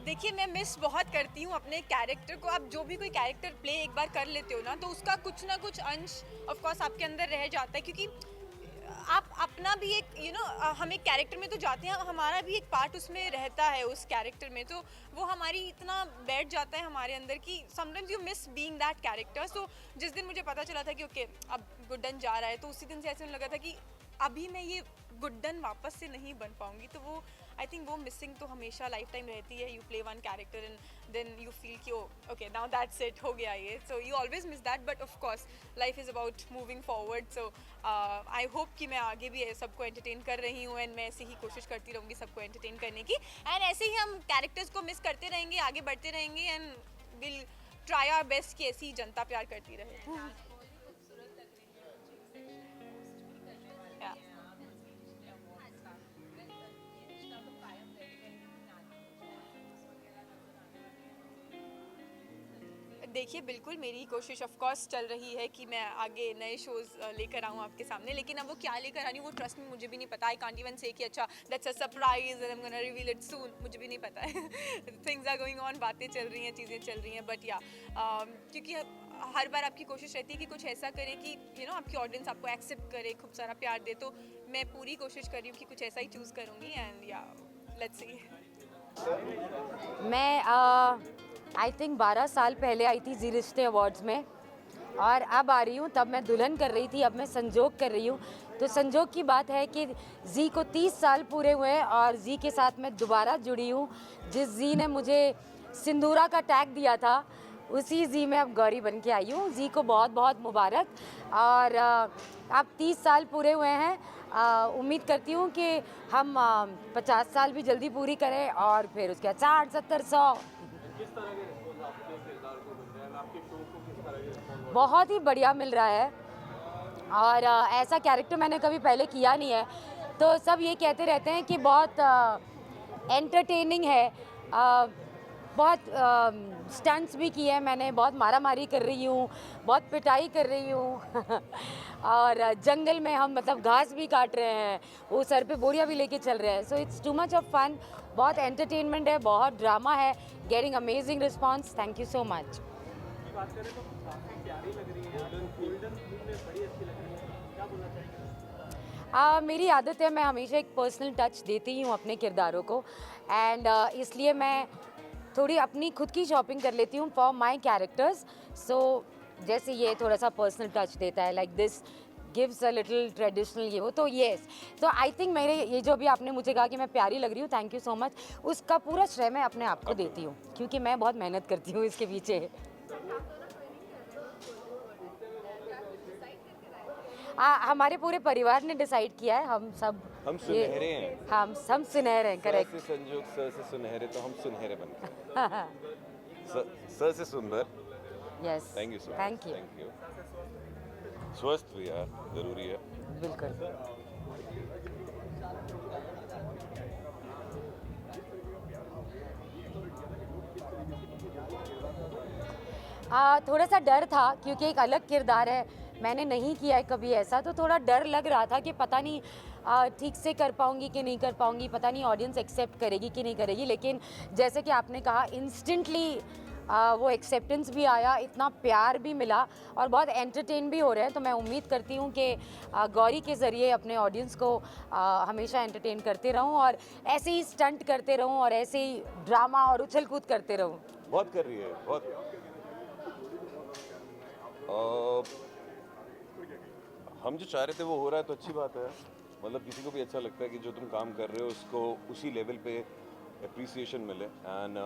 देखिए, मैं मिस बहुत करती हूँ अपने कैरेक्टर को। आप जो भी कोई कैरेक्टर प्ले एक बार कर लेते हो ना, तो उसका कुछ ना कुछ अंश ऑफ कोर्स आपके अंदर रह जाता है, क्योंकि आप अपना भी एक हम एक कैरेक्टर में तो जाते हैं, हमारा भी एक पार्ट उसमें रहता है उस कैरेक्टर में, तो वो हमारी इतना बैठ जाता है हमारे अंदर कि sometimes you miss being that character. So जिस दिन मुझे पता चला था कि ओके अब गुड्डन जा रहा है, तो उसी दिन से ऐसे लगा था कि अभी मैं ये गुड्डन वापस से नहीं बन पाऊंगी। तो वो आई थिंक वो मिसिंग तो हमेशा लाइफ टाइम रहती है। You play one character and then you feel कि ओके नाउ दैट्स इट, हो गया ये। So you always miss that, but of course life is about moving forward. So I hope कि मैं आगे भी सबको एंटरटेन कर रही हूँ, एंड मैं ऐसे ही कोशिश करती रहूँगी सबको एंटरटेन करने की, एंड ऐसे ही हम कैरेक्टर्स को मिस करते रहेंगे, आगे बढ़ते रहेंगे, and will try our best कि ऐसी ही जनता प्यार करती रहे। देखिए, बिल्कुल मेरी कोशिश ऑफ कोर्स चल रही है कि मैं आगे नए शोज़ लेकर आऊँ आपके सामने, लेकिन अब वो क्या लेकर आ रही हूँ वो ट्रस्ट में मुझे भी नहीं पता। आई कांट इवन से कि अच्छा that's a surprise and I am gonna reveal it सून, मुझे भी नहीं पता है। थिंग्स आर गोइंग ऑन, बातें चल रही हैं, चीज़ें चल रही हैं, बट या क्योंकि हर बार आपकी कोशिश रहती है कि कुछ ऐसा करें कि आपकी ऑडियंस आपको एक्सेप्ट करे, खूब सारा प्यार दे, तो मैं पूरी कोशिश कर रही हूँ कि कुछ ऐसा ही चूज़ करूँगी, एंड या लेट्स सी। मैं आई थिंक 12 साल पहले आई थी जी रिश्ते अवार्ड्स में, और अब आ रही हूँ। तब मैं दुल्हन कर रही थी, अब मैं संजोग कर रही हूँ। तो संजोग की बात है कि जी को 30 साल पूरे हुए हैं, और जी के साथ मैं दोबारा जुड़ी हूँ। जिस जी ने मुझे सिंदूरा का टैग दिया था, उसी जी में अब गौरी बन के आई हूँ। जी को बहुत बहुत मुबारक, और अब 30 साल पूरे हुए हैं। उम्मीद करती हूँ कि हम 50 साल भी जल्दी पूरी करें, और फिर उसके बाद 60, 70, 100। किस तरह के रिस्पॉन्स आपके किरदार को मिल रहा है, आपके शो को किस तरह के रिस्पॉन्स? बहुत ही बढ़िया मिल रहा है, और ऐसा कैरेक्टर मैंने कभी पहले किया नहीं है, तो सब ये कहते रहते हैं कि बहुत एंटरटेनिंग है। बहुत स्टंट्स भी किए हैं मैंने, बहुत मारा मारी कर रही हूँ, बहुत पिटाई कर रही हूँ। और जंगल में हम मतलब घास भी काट रहे हैं, वो सर पे बोरिया भी लेके चल रहे हैं। So it's too much of fun, बहुत एंटरटेनमेंट है, बहुत ड्रामा है, getting amazing response. Thank you so much. बात करें तो काफ़ी प्यारी लग रही है, गोल्डन थीम में बड़ी अच्छी लग रही है, क्या बोलना चाहेंगे? मेरी आदत है, मैं हमेशा एक पर्सनल टच देती हूँ अपने किरदारों को, एंड इसलिए मैं थोड़ी अपनी खुद की शॉपिंग कर लेती हूँ फॉर माई कैरेक्टर्स। सो जैसे ये थोड़ा सा पर्सनल टच देता है, like this gives a little traditional, ये वो, तो येस। तो आई थिंक मेरे ये जो भी आपने मुझे कहा कि मैं प्यारी लग रही हूँ, थैंक यू सो मच, उसका पूरा श्रेय मैं अपने आप को देती हूँ, क्योंकि मैं बहुत मेहनत करती हूँ इसके पीछे। हमारे पूरे परिवार ने डिसाइड किया है, हम सुनहरे हैं। हम सब सुनहरे हैं, करेक्ट। संजोग स से सुनहरे, तो हम सुनहरे बन गए। स से सुंदर। Yes, thank you so much. Thank you. स्वस्थ भी यार जरूरी है। बिल्कुल। थोड़ा सा डर था, क्योंकि एक अलग किरदार है, मैंने नहीं किया है कभी ऐसा, तो थोड़ा डर लग रहा था कि पता नहीं ठीक से कर पाऊंगी कि नहीं कर पाऊंगी, पता नहीं ऑडियंस एक्सेप्ट करेगी कि नहीं करेगी। लेकिन जैसे कि आपने कहा, इंस्टेंटली वो एक्सेप्टेंस भी आया, इतना प्यार भी मिला और बहुत एंटरटेन भी हो रहे हैं। तो मैं उम्मीद करती हूँ कि गौरी के ज़रिए अपने ऑडियंस को हमेशा एंटरटेन करते रहूँ और ऐसे ही स्टंट करते रहूँ और ऐसे ही ड्रामा और उछल कूद करते रहूँ। बहुत कर रही है, बहुत। हम जो चाह रहे थे वो हो रहा है तो अच्छी बात है। मतलब किसी को भी अच्छा लगता है कि जो तुम काम कर रहे हो उसको उसी लेवल पे अप्रिसिएशन मिले। And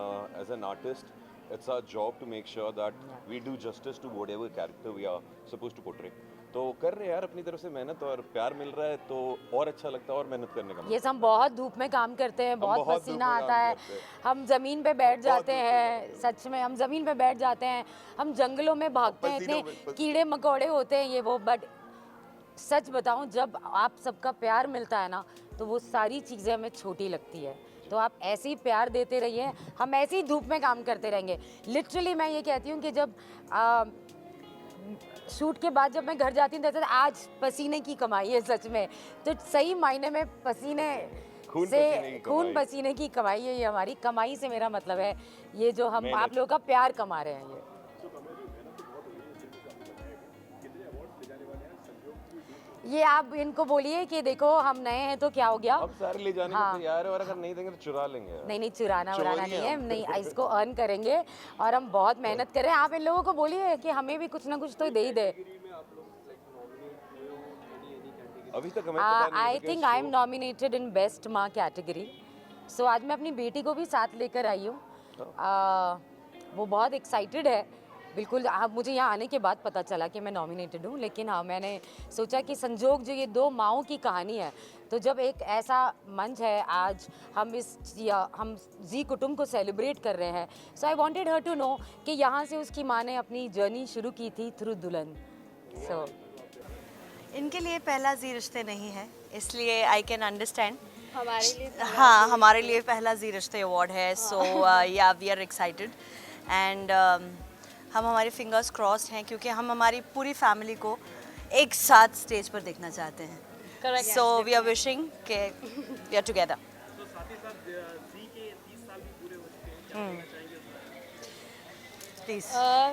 as an artist it's our job to make sure that we do justice to whatever character we are supposed to portray. तो कर रहे हैं यार अपनी तरफ से मेहनत, और प्यार मिल रहा है तो और अच्छा लगता है और मेहनत करने का। ये हम बहुत धूप में काम करते हैं, बहुत पसीना आता है, हम ज़मीन पे बैठ जाते हैं, सच में हम ज़मीन पे बैठ जाते हैं, हम जंगलों में भागते हैं, इतने कीड़े मकोड़े होते हैं ये वो। बट सच बताऊं, जब आप सबका प्यार मिलता है ना तो वो सारी चीज़ें हमें छोटी लगती है। तो आप ऐसे ही प्यार देते रहिए, हम ऐसे ही धूप में काम करते रहेंगे। लिटरली मैं ये कहती हूँ कि जब शूट के बाद जब मैं घर जाती हूँ तो आज पसीने की कमाई है सच में। तो सही मायने में पसीने से खून पसीने की कमाई है ये हमारी। कमाई से मेरा मतलब है ये जो हम आप लोगों का प्यार कमा रहे हैं। ये आप इनको बोलिए कि देखो हम नए हैं तो क्या हो गया, अब सारे ले जाने को तैयार है, और अगर नहीं देंगे तो चुरा लेंगे। नहीं चुराना वराना नहीं है, नहीं इसको अर्न करेंगे और हम बहुत मेहनत कर रहे हैं। आप इन लोगों को बोलिए कि हमें भी कुछ ना कुछ तो दे ही दे। अभी तक हमें पता नहीं। I think I am nominated in best माँ कैटेगरी। सो आज मैं अपनी बेटी को भी साथ लेकर आई हूँ। वो बहुत एक्साइटेड है बिल्कुल। मुझे यहाँ आने के बाद पता चला कि मैं नॉमिनेटेड हूँ, लेकिन हाँ मैंने सोचा कि संजोग जो ये दो माँओं की कहानी है, तो जब एक ऐसा मंच है आज हम हम जी कुटुंब को सेलिब्रेट कर रहे हैं, so I wanted her to know कि यहाँ से उसकी माँ ने अपनी जर्नी शुरू की थी थ्रू दुल्हन। सो इनके लिए पहला जी रिश्ते नहीं है, इसलिए आई कैन अंडरस्टैंड। हमारे लिए हाँ, हमारे लिए पहला जी रिश्ते अवार्ड है। सो या वी आर एक्साइटेड एंड हम हमारे फिंगर्स क्रॉस्ड हैं क्योंकि हम हमारी पूरी फैमिली को एक साथ स्टेज पर देखना चाहते हैं। सो वी आर विशिंग कि वी आर टुगेदर। तो साथ ही साथ जी के 30 साल भी पूरे हो चुके हैं, क्या कहना चाहेंगे प्लीज?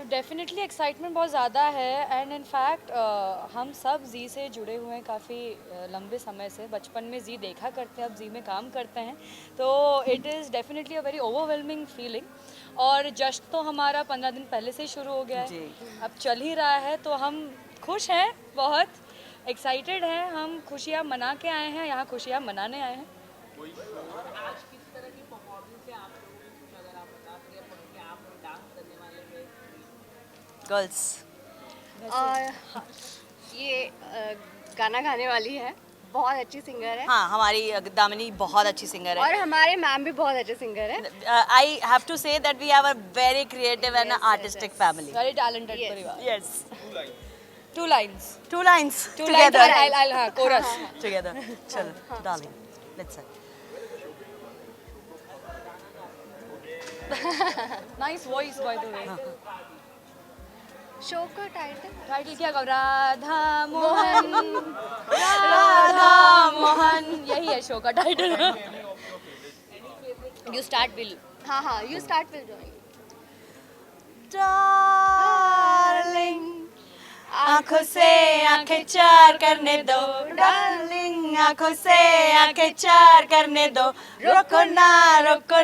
डेफिनेटली एक्साइटमेंट बहुत ज़्यादा है एंड इनफैक्ट हम सब जी से जुड़े हुए हैं काफ़ी लंबे समय से। बचपन में जी देखा करते हैं, अब जी में काम करते हैं, तो it is definitely a very overwhelming feeling. और जश्न तो हमारा 15 दिन पहले से ही शुरू हो गया है, अब चल ही रहा है, तो हम खुश हैं, बहुत एक्साइटेड हैं। हम खुशियाँ मना के आए हैं, यहाँ खुशियाँ मनाने आए हैं। गर्ल्स ये गाना गाने वाली है, बहुत अच्छी सिंगर है। हाँ, हमारी दामिनी बहुत अच्छी सिंगर है और हमारे मैम भी बहुत अच्छे सिंगर है। I have to say that we have a very creative and artistic family. Very talented परिवार। यस, टू लाइन्स टुगेदर हाँ, कोरस टुगेदर। चलो darling, let's say. Nice voice by the way. Show का title क्या कहो? राधा मोहन यही है show का title. You start will. हाँ you start will join. Darling आंखों से आंखें चार करने दो, डार्लिंग आंखों से आंखें चार करने दो, रोको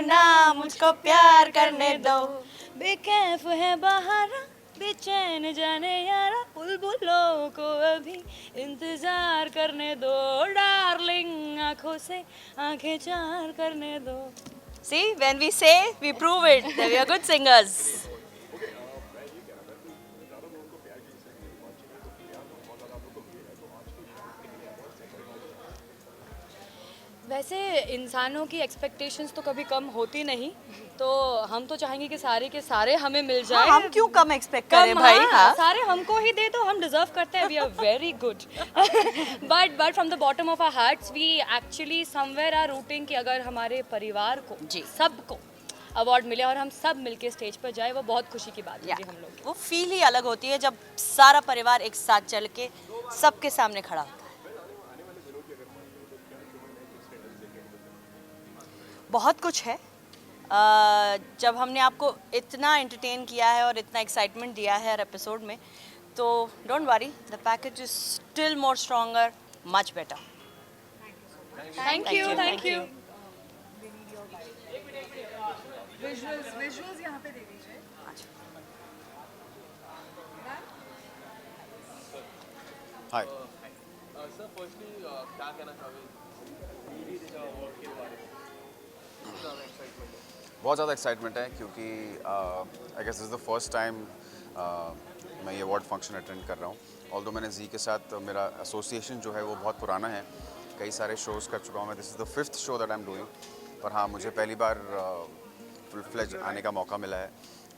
ना मुझको प्यार करने दो। बेकैफ है बहारा, बेचैन जाने यारा, बुलबुलों को अभी इंतजार करने दो, डार्लिंग आंखों से आंखें चार करने दो। See, when we say, we prove it that we are good singers. वैसे इंसानों की एक्सपेक्टेशंस तो कभी कम होती नहीं, तो हम तो चाहेंगे कि सारे के सारे हमें मिल जाए। हम क्यों कम एक्सपेक्ट करें भाई? हाँ, सारे हमको ही दे तो हम डिजर्व करते हैं। We are very good, but from the bottom of our hearts we actually somewhere are rooting कि अगर हमारे परिवार को सबको अवार्ड मिले और हम सब मिलके स्टेज पर जाए, वो बहुत खुशी की बात होगी हम लोग। वो फील ही अलग होती है जब सारा परिवार एक साथ चल के सबके सामने खड़ा होता है। बहुत कुछ है। जब हमने आपको इतना एंटरटेन किया है और इतना एक्साइटमेंट दिया है हर एपिसोड में, तो don't worry, the package is still more stronger, much better. Thank you, thank you. Visuals यहाँ पे दे दीजिए. हाय. सर फर्स्टली क्या कहना चाहोगे ज़ी रिश्ते अवार्ड के बारे में? कितना ज़्यादा एक्साइटमेंट है? बहुत ज़्यादा एक्साइटमेंट है क्योंकि I guess is the first time मैं ये अवार्ड फंक्शन अटेंड कर रहा हूँ. ऑल्दो मैंने जी के साथ मेरा एसोसिएशन जो है वो बहुत पुराना है, कई सारे शोज़ कर चुका हूँ मैं. This is the 5th show that I am doing. पर हाँ, मुझे पहली बार फुल फ्लेज आने का मौका मिला है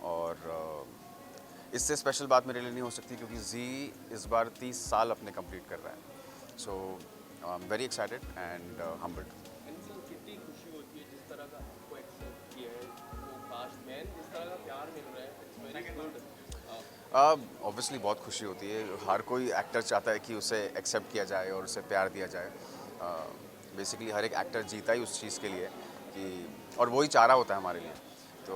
और इससे स्पेशल बात मेरे लिए नहीं हो सकती क्योंकि जी इस बार 30 साल अपने कंप्लीट कर रहा है. So I am very excited and humbled. And sir कितनी खुशी होती है जिस तरह का आपको एक्सेप्ट किया है वो कास्ट में, जिस तरह का प्यार मिल रहा है, इट्स वेरी गुड. ऑब्वियसली बहुत खुशी होती है. हर कोई एक्टर चाहता है कि उसे एक्सेप्ट किया जाए और उसे प्यार दिया जाए. बेसिकली हर एक एक्टर जीता ही उस चीज़ के लिए कि, और वही चाह रहा होता है हमारे लिए. तो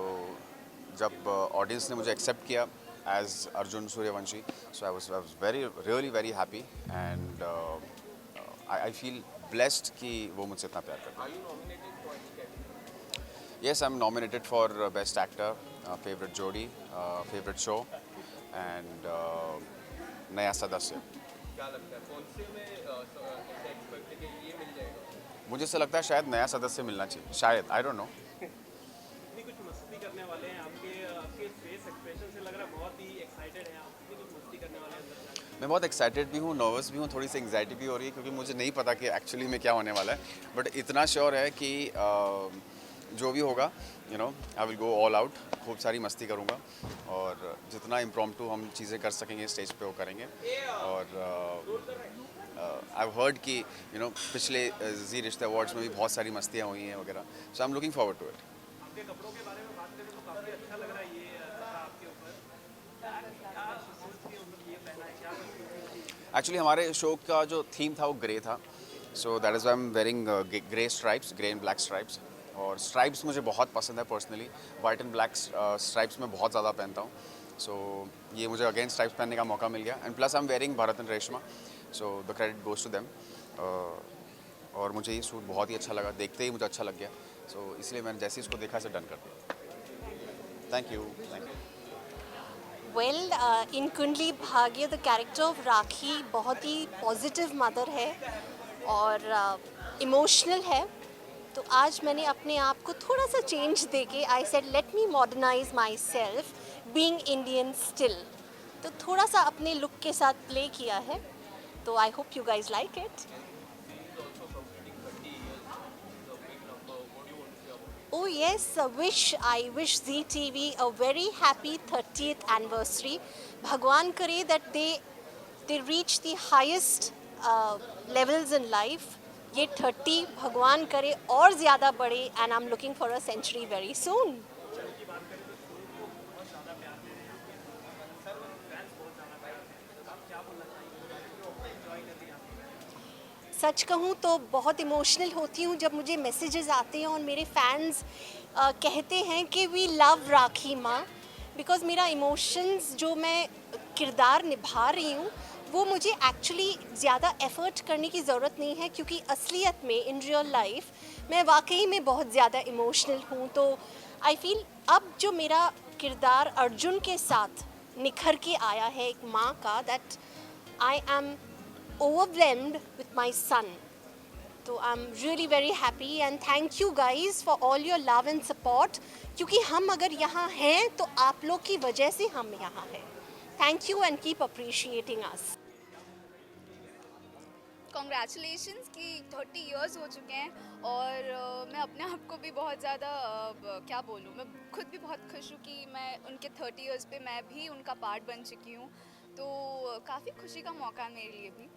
जब ऑडियंस ने मुझे एक्सेप्ट किया as Arjun Suryavanshi, so I was really very happy and I feel blessed कि वो मुझसे इतना प्यार करते हैं. Yes, I'm nominated for Best Actor, Favorite Jodi, Favorite Show, and नया सदस्य. क्या लगता है कौन से में ऐसे एक्सपेक्ट है कि ये मिल जाएगा? मुझे ऐसा लगता है शायद नया सदस्य मिलना चाहिए, शायद, आई डोंट नो. इतनी कुछ मस्ती करने वाले हैं आपके आपके फेस एक्सप्रेशन से लग रहा है बहुत ही एक्साइटेड हैं आप. इतनी कुछ मस्ती करने वाले हैं अंदर से. मैं बहुत एक्साइटेड भी हूँ, नर्वस भी हूँ, थोड़ी सी एंग्जाइटी भी हो रही है क्योंकि मुझे नहीं पता कि एक्चुअली में क्या होने वाला है. बट इतना श्योर है कि जो भी होगा, you know, I will go all out. खूब सारी मस्ती करूँगा और जितना इम्प्रॉम्प्टू हम चीज़ें कर सकेंगे स्टेज पे वो करेंगे. और आई हर्ड कि यू नो पिछले जी रिश्ते अवार्ड्स में भी बहुत सारी मस्तियाँ हुई हैं वगैरह. So I am looking forward to it. आपके कपड़ों के बारे में बात करें तो काफ़ी अच्छा लग रहा है ये आपके ऊपर. क्या सोच के मतलब ये पहना है, क्या सोच? एक्चुअली हमारे शो का जो थीम था वो ग्रे था. So that is why am wearing grey stripes, grey and black stripes. और स्ट्राइप्स मुझे बहुत पसंद है personally. White and black stripes मैं बहुत ज़्यादा पहनता हूँ. सो ये मुझे अगेन स्ट्राइप्स पहनने का मौका मिल गया. And plus I am wearing Bharat and Reshma, so the credit goes to them. और मुझे ये सूट बहुत ही अच्छा लगा, देखते ही मुझे अच्छा लग गया. सो इसलिए मैंने जैसे ही इसको देखा इसे डन कर दिया. Thank you. Well, in Kundali Bhagya the character of राखी बहुत ही पॉजिटिव मदर है और इमोशनल है. तो आज मैंने अपने आप को थोड़ा सा चेंज देके I said let me modernise my self being Indian still. तो थोड़ा सा अपने लुक के साथ प्ले किया है. तो I hope you guys like it. Oh yes, I wish Zee TV a very happy 30th anniversary. Bhagwan kare that they reach the highest levels in life. ये 30 भगवान करे और ज़्यादा बढ़े and I'm looking for a century very soon. सच कहूँ तो बहुत emotional होती हूँ जब मुझे मैसेजेस आते हैं और मेरे फैंस कहते हैं कि वी लव राखी माँ. बिकॉज मेरा इमोशंस जो मैं किरदार निभा रही हूँ वो मुझे एक्चुअली ज़्यादा एफ़र्ट करने की ज़रूरत नहीं है क्योंकि असलियत में इन रियल लाइफ मैं वाकई में बहुत ज़्यादा इमोशनल हूँ. तो आई फील अब जो मेरा किरदार अर्जुन के साथ निखर के आया है एक माँ का, that I am overwhelmed with my son. So I'm really very happy and thank you guys for all your love and support. क्योंकि हम अगर यहाँ हैं तो आप लोग की वजह से हम यहाँ हैं. Thank you and keep appreciating us. Congratulations कि 30 years हो चुके हैं और मैं अपने आप को भी बहुत ज़्यादा क्या बोलूँ, मैं खुद भी बहुत खुश हूँ कि मैं उनके 30 years पे मैं भी उनका पार्ट बन चुकी हूँ. तो काफ़ी खुशी का मौका है मेरे लिए भी.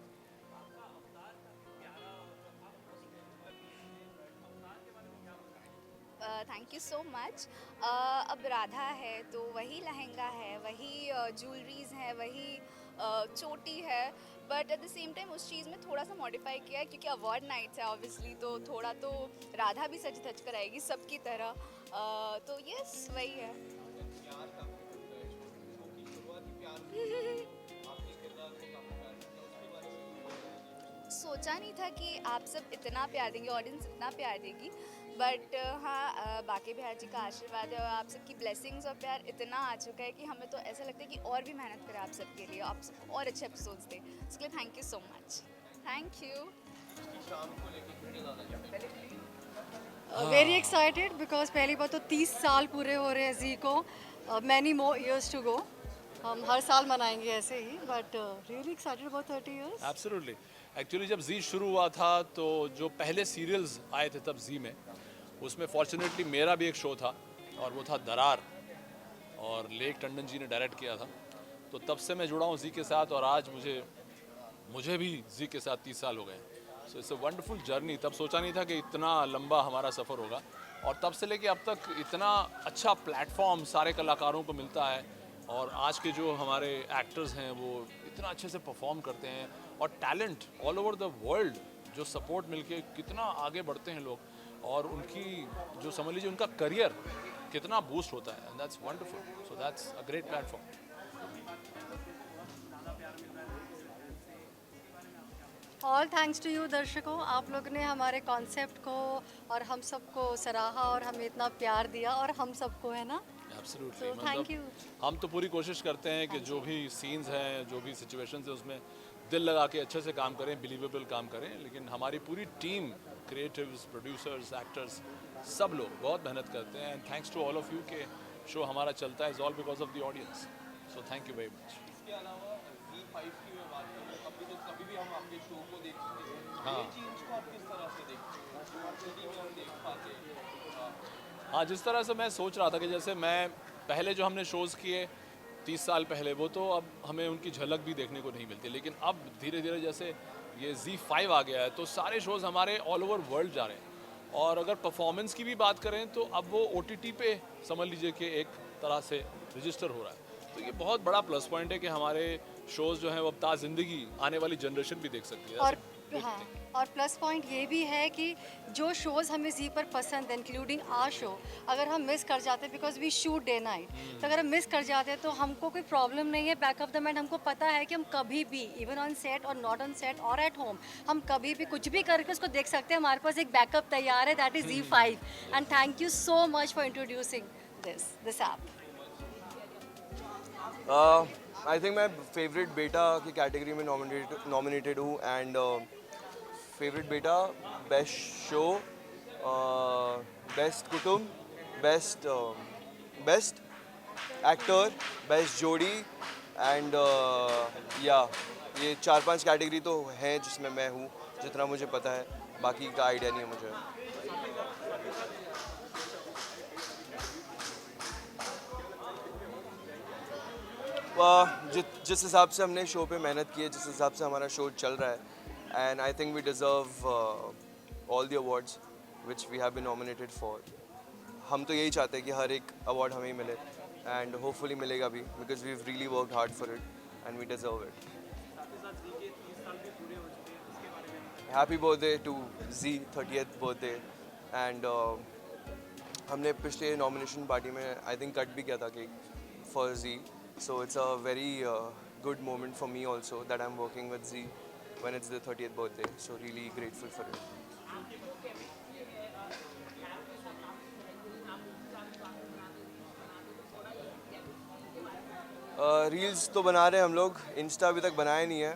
Thank you so much. अब राधा है तो वही लहंगा है, वही ज्वेलरीज है, वही चोटी है, but at the same time उस चीज़ में थोड़ा सा मॉडिफाई किया है क्योंकि अवार्ड नाइट्स है ऑब्वियसली. तो थोड़ा तो राधा भी सच धज कर आएगी सबकी तरह. तो यस वही है। प्यार काफी मिलता है शो की शुरुआत ही प्यार से आपके किरदार को काफी प्यार मिलता है उसके बारे में सोचा नहीं था कि आप सब इतना प्यार देंगे, ऑडियंस इतना प्यार देगी, बट हाँ बाकी बिहार जी का आशीर्वाद है और आप सबकी ब्लेसिंग्स और प्यार इतना आ चुका है कि हमें तो ऐसा लगता है कि और भी मेहनत करें आप सबके लिए, आप सबको और अच्छे एपिसोड्स दें। उसके लिए thank you so much. Thank you. शाम को लेके कितने ज़्यादा वेरी एक्साइटेड बिकॉज पहली बार तो 30 साल पूरे हो रहे हैं जी को, many more years to go. हम हर साल मनाएंगे ऐसे ही, but really excited about 30 years. Absolutely. Actually जब जी शुरू हुआ था तो जो पहले सीरियल्स आए थे तब जी में, उसमें फॉर्चुनेटली मेरा भी एक शो था और वो था दरार, और लेक टंडन जी ने डायरेक्ट किया था। तो तब से मैं जुड़ा हूँ जी के साथ और आज मुझे भी जी के साथ 30 साल हो गए। So it's a wonderful journey. तब सोचा नहीं था कि इतना लंबा हमारा सफ़र होगा, और तब से लेके अब तक इतना अच्छा प्लेटफॉर्म सारे कलाकारों को मिलता है, और आज के जो हमारे एक्टर्स हैं वो इतना अच्छे से परफॉर्म करते हैं, और talent all over the world जो सपोर्ट मिलके कितना आगे बढ़ते हैं लोग, और उनकी जो समझ लीजिए उनका करियर कितना बूस्ट होता है, and that's wonderful. So that's a great platform. All thanks to you दर्शकों, आप लोग ने हमारे कॉन्सेप्ट को और हम सबको सराहा और हमें इतना प्यार दिया, और हम सबको, है ना। एब्सोल्युटली। So, thank you. हम तो पूरी कोशिश करते हैं कि जो भी सीन्स हैं, जो भी सिचुएशंस हैं, उसमें दिल लगा के अच्छे से काम करें, बिलीवेबल काम करें। लेकिन हमारी पूरी टीम, क्रिएटिव्स, प्रोड्यूसर्स, एक्टर्स, सब लोग बहुत मेहनत करते हैं, and thanks to all of you के शो हमारा चलता है is all because of the audience. So thank you very much. इसके अलावा Z5 की मैं बात करूँ, कभी भी हम आपके शो को देख चुके हैं। हाँ। ये चीज़ को आप किस तरह से देखते हैं? टीवी में हम देख पाते हैं। हाँ, जिस तरह से मैं सोच रहा था कि जैसे मैं पहले जो हमने शोज़ किए 30 साल पहले, वो तो अब हमें उनकी झलक भी देखने को नहीं मिलती, लेकिन अब धीरे धीरे जैसे ये Z5 आ गया है तो सारे शोज़ हमारे ऑल ओवर वर्ल्ड जा रहे हैं। और अगर परफॉर्मेंस की भी बात करें तो अब वो OTT पे समझ लीजिए कि एक तरह से रजिस्टर हो रहा है। तो ये बहुत बड़ा प्लस पॉइंट है कि हमारे शोज़ जो हैं वो अब ज़िंदगी आने वाली जनरेशन भी देख सकती है। और हाँ, और प्लस पॉइंट ये भी है कि जो शोज़ हमें जी पर पसंद है, इंक्लूडिंग आर शो, अगर हम मिस कर जाते हैं because we shoot day night, तो अगर हम मिस कर जाते हैं तो हमको कोई प्रॉब्लम नहीं है। बैक ऑफ द माइंड हमको पता है कि हम कभी भी, इवन ऑन सेट और नॉट ऑन सेट और एट होम, हम कभी भी कुछ भी करके उसको देख सकते हैं। हमारे पास एक बैकअप तैयार है, that is Z5, and thank you so much for introducing this app. I think मैं फेवरेट बेटा की कैटेगरी में नॉमिनेटेड हूँ, एंड फेवरेट बेटा, बेस्ट शो, बेस्ट कुटुंब, बेस्ट एक्टर, बेस्ट जोड़ी, एंड या ये 4-5 कैटेगरी तो हैं जिसमें मैं हूँ, जितना मुझे पता है, बाकी का आइडिया नहीं है मुझे। जिस हिसाब से हमने शो पे मेहनत की है, जिस हिसाब से हमारा शो चल रहा है, and I think we deserve all the awards which we have been nominated for. हम तो यही चाहते हैं कि हर एक अवार्ड हमें मिले, and hopefully मिलेगा भी, because we've really worked hard for it and we deserve it. Happy birthday to Z, 30th birthday, and हमने पिछले नॉमिनेशन पार्टी में I think कट भी किया था cake for Z, so it's a very good moment for me also that I'm working with Z when it's their 30th birthday, so really grateful for it. Reels तो बना रहे हैं हम लोग, Insta अभी तक बनाया नहीं है।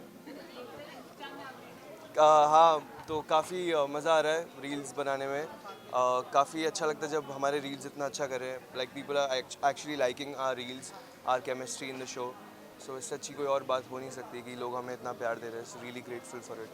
हाँ, तो काफ़ी मज़ा आ रहा है रील्स बनाने में। काफ़ी अच्छा लगता है जब हमारे रील्स इतना अच्छा करें, like people are actually liking our reels, our chemistry in the show. So इससे अच्छी कोई और बात हो नहीं सकती कि लोग हमें इतना प्यार दे रहे हैं। So really grateful for it.